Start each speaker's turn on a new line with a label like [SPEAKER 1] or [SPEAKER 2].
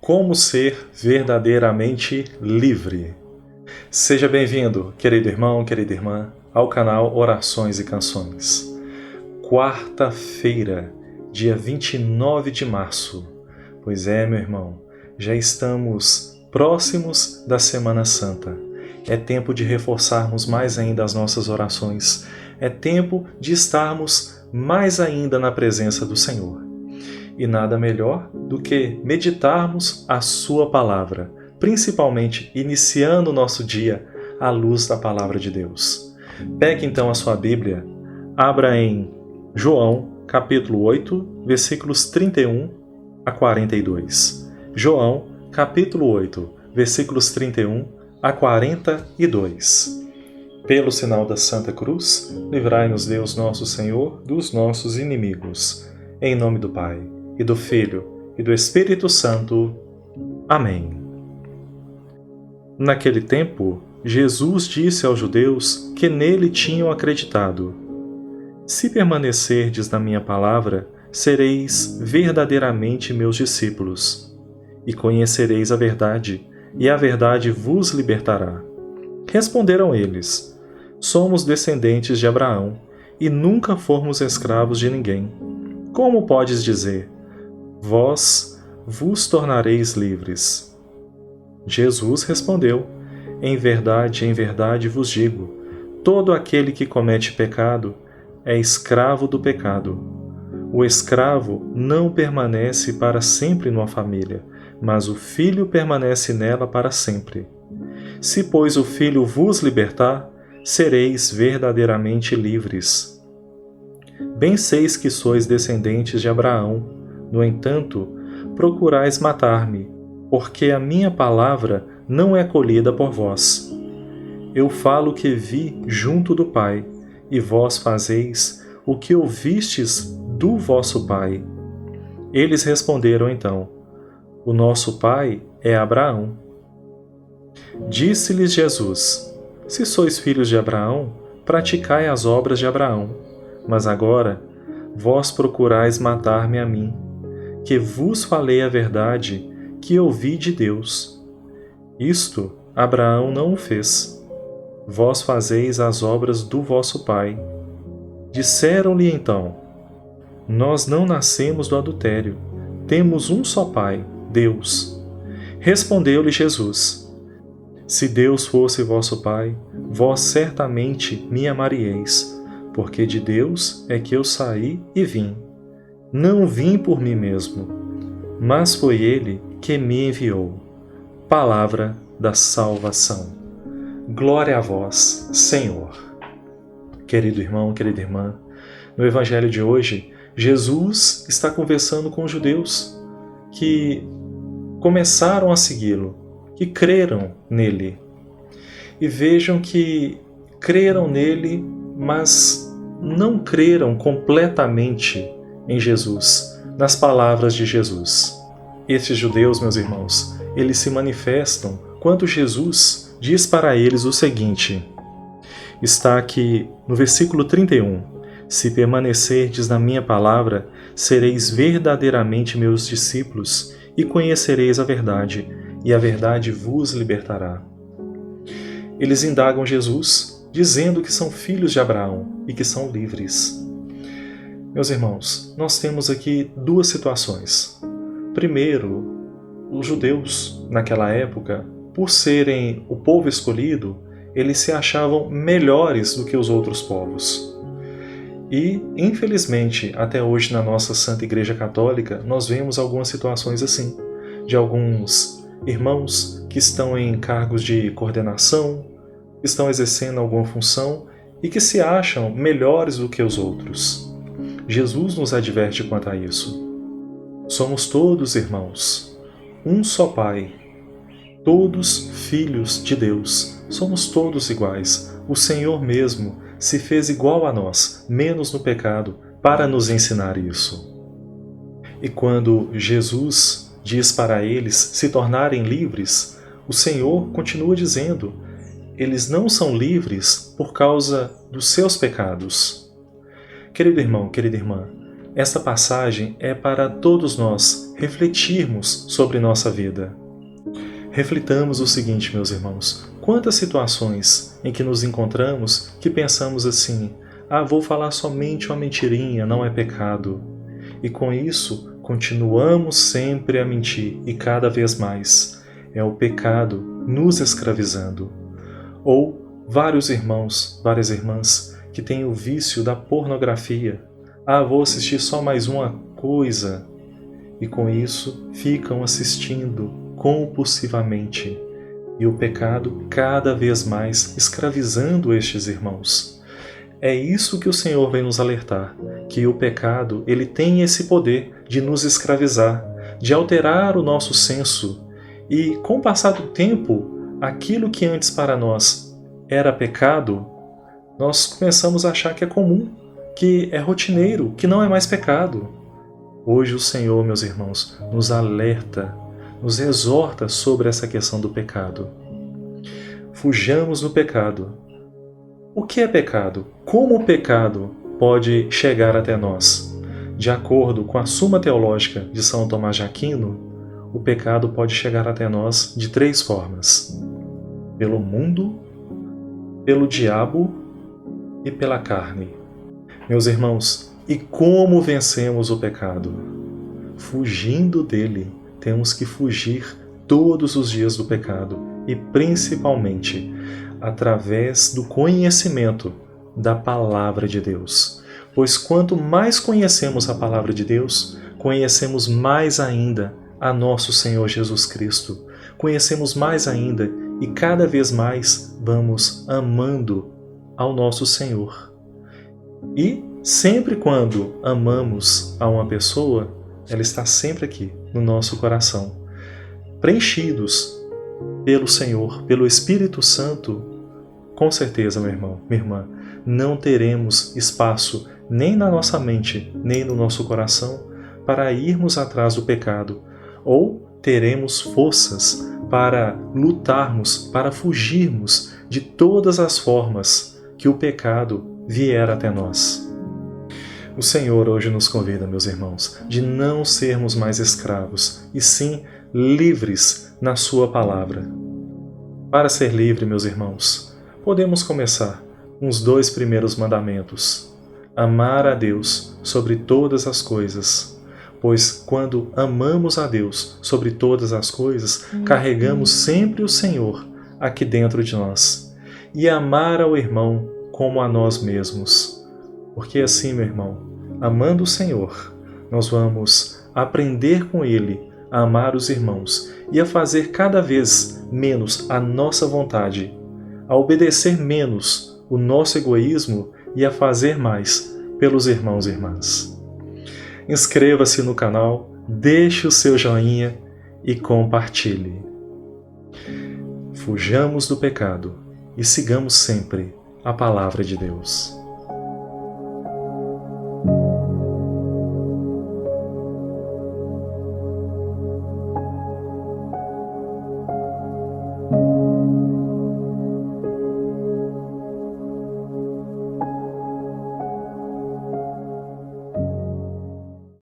[SPEAKER 1] Como ser verdadeiramente livre? Seja bem-vindo, querido irmão, querida irmã, ao canal Orações e Canções. Quarta-feira, dia 29 de março. Pois é, meu irmão, já estamos próximos da Semana Santa. É tempo de reforçarmos mais ainda as nossas orações. É tempo de estarmos mais ainda na presença do Senhor. E nada melhor do que meditarmos a Sua Palavra, principalmente iniciando o nosso dia à luz da Palavra de Deus. Pegue então a sua Bíblia, abra em João, capítulo 8, versículos 31 a 42. João, capítulo 8, versículos 31 a 42. Pelo sinal da Santa Cruz, livrai-nos Deus nosso Senhor dos nossos inimigos. Em nome do Pai, e do Filho, e do Espírito Santo. Amém. Naquele tempo, Jesus disse aos judeus que nele tinham acreditado: Se permanecerdes na minha palavra, sereis verdadeiramente meus discípulos, e conhecereis a verdade, e a verdade vos libertará. Responderam eles: Somos descendentes de Abraão, e nunca fomos escravos de ninguém. Como podes dizer: Vós vos tornareis livres? Jesus respondeu: em verdade vos digo, todo aquele que comete pecado é escravo do pecado. O escravo não permanece para sempre numa família, mas o filho permanece nela para sempre. Se, pois, o filho vos libertar, sereis verdadeiramente livres. Bem seis que sois descendentes de Abraão. No entanto, procurais matar-me, porque a minha palavra não é acolhida por vós. Eu falo o que vi junto do Pai, e vós fazeis o que ouvistes do vosso pai. Eles responderam então: O nosso pai é Abraão. Disse-lhes Jesus: Se sois filhos de Abraão, praticai as obras de Abraão. Mas agora, vós procurais matar-me a mim, que vos falei a verdade que ouvi de Deus. Isto Abraão não o fez. Vós fazeis as obras do vosso pai. Disseram-lhe então: Nós não nascemos do adultério. Temos um só pai, Deus. Respondeu-lhe Jesus: Se Deus fosse vosso pai, vós certamente me amaríeis, porque de Deus é que eu saí e vim. Não vim por mim mesmo, mas foi Ele que me enviou. Palavra da salvação. Glória a vós, Senhor. Querido irmão, querida irmã, no Evangelho de hoje, Jesus está conversando com os judeus que começaram a segui-lo, que creram nele. E vejam que creram nele, mas não creram completamente em Jesus, nas palavras de Jesus. Estes judeus, meus irmãos, eles se manifestam quando Jesus diz para eles o seguinte, está aqui no versículo 31, Se permanecerdes na minha palavra, sereis verdadeiramente meus discípulos e conhecereis a verdade, e a verdade vos libertará. Eles indagam Jesus, dizendo que são filhos de Abraão e que são livres. Meus irmãos, nós temos aqui duas situações. Primeiro, os judeus, naquela época, por serem o povo escolhido, eles se achavam melhores do que os outros povos. E, infelizmente, até hoje na nossa Santa Igreja Católica, nós vemos algumas situações assim, de alguns irmãos que estão em cargos de coordenação, que estão exercendo alguma função e que se acham melhores do que os outros. Jesus nos adverte quanto a isso. Somos todos irmãos, um só Pai, todos filhos de Deus, somos todos iguais. O Senhor mesmo se fez igual a nós, menos no pecado, para nos ensinar isso. E quando Jesus diz para eles se tornarem livres, o Senhor continua dizendo: eles não são livres por causa dos seus pecados. Querido irmão, querida irmã, Esta passagem é para todos nós refletirmos sobre nossa vida. Reflitamos o seguinte, meus irmãos: quantas situações em que nos encontramos que pensamos assim: vou falar somente uma mentirinha, não é pecado. E com isso, continuamos sempre a mentir e cada vez mais. É o pecado nos escravizando. Ou vários irmãos, várias irmãs que têm o vício da pornografia. Vou assistir só mais uma coisa. E com isso ficam assistindo compulsivamente. E o pecado cada vez mais escravizando estes irmãos. É isso que o Senhor vem nos alertar, que o pecado ele tem esse poder de nos escravizar, de alterar o nosso senso. E com o passar do tempo, aquilo que antes para nós era pecado, nós começamos a achar que é comum, que é rotineiro, que não é mais pecado. Hoje o Senhor, meus irmãos, nos alerta, nos exorta sobre essa questão do pecado. Fujamos do pecado. O que é pecado? Como o pecado pode chegar até nós? De acordo com a Suma Teológica de São Tomás de Aquino, o pecado pode chegar até nós de 3 formas: pelo mundo, pelo diabo e pela carne. Meus irmãos, e como vencemos o pecado? Fugindo dele. Temos que fugir todos os dias do pecado e principalmente através do conhecimento da Palavra de Deus. Pois quanto mais conhecemos a Palavra de Deus, conhecemos mais ainda a nosso Senhor Jesus Cristo. Conhecemos mais ainda e cada vez mais vamos amando ao nosso Senhor. E sempre quando amamos a uma pessoa, ela está sempre aqui no nosso coração. Preenchidos pelo Senhor, pelo Espírito Santo, com certeza, meu irmão, minha irmã, não teremos espaço nem na nossa mente, nem no nosso coração para irmos atrás do pecado, ou teremos forças para lutarmos, para fugirmos de todas as formas que o pecado vier até nós. O Senhor hoje nos convida, meus irmãos, de não sermos mais escravos, e sim livres na sua palavra. Para ser livre, meus irmãos, podemos começar com os 2 primeiros mandamentos. Amar a Deus sobre todas as coisas, pois quando amamos a Deus sobre todas as coisas, carregamos sempre o Senhor aqui dentro de nós. E amar ao irmão como a nós mesmos. Porque assim, meu irmão, amando o Senhor, nós vamos aprender com Ele a amar os irmãos e a fazer cada vez menos a nossa vontade, a obedecer menos o nosso egoísmo e a fazer mais pelos irmãos e irmãs. Inscreva-se no canal, deixe o seu joinha e compartilhe. Fujamos do pecado e sigamos sempre a Palavra de Deus.